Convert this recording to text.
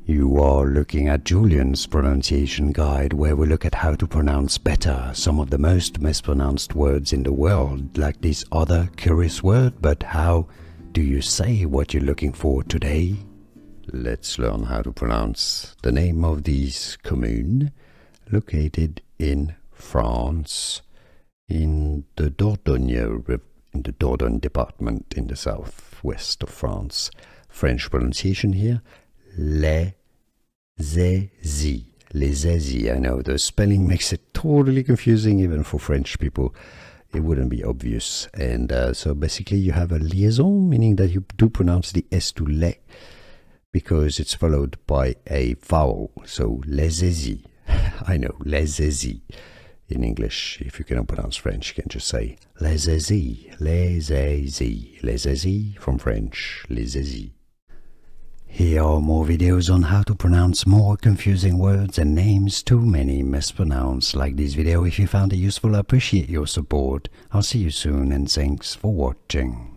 You are looking at Julian's pronunciation guide, where we look at how to pronounce better some of the most mispronounced words in the world, like this other curious word. But how do you say what you're looking for today? Let's learn how to pronounce the name of this commune located in France, in the Dordogne department in the southwest of France. French pronunciation here, Les Eyzies. Les Eyzies. I know the spelling makes it totally confusing even for French people. It wouldn't be obvious. And so basically you have a liaison, meaning that you do pronounce the S to les because it's followed by a vowel. So les Eyzies. I know, les Eyzies. In English, if you cannot pronounce French, you can just say les Eyzies, les Eyzies, les Eyzies from French, les Eyzies. Here are more videos on how to pronounce more confusing words and names too many mispronounced. Like this video if you found it useful. I appreciate your support. I'll see you soon and thanks for watching.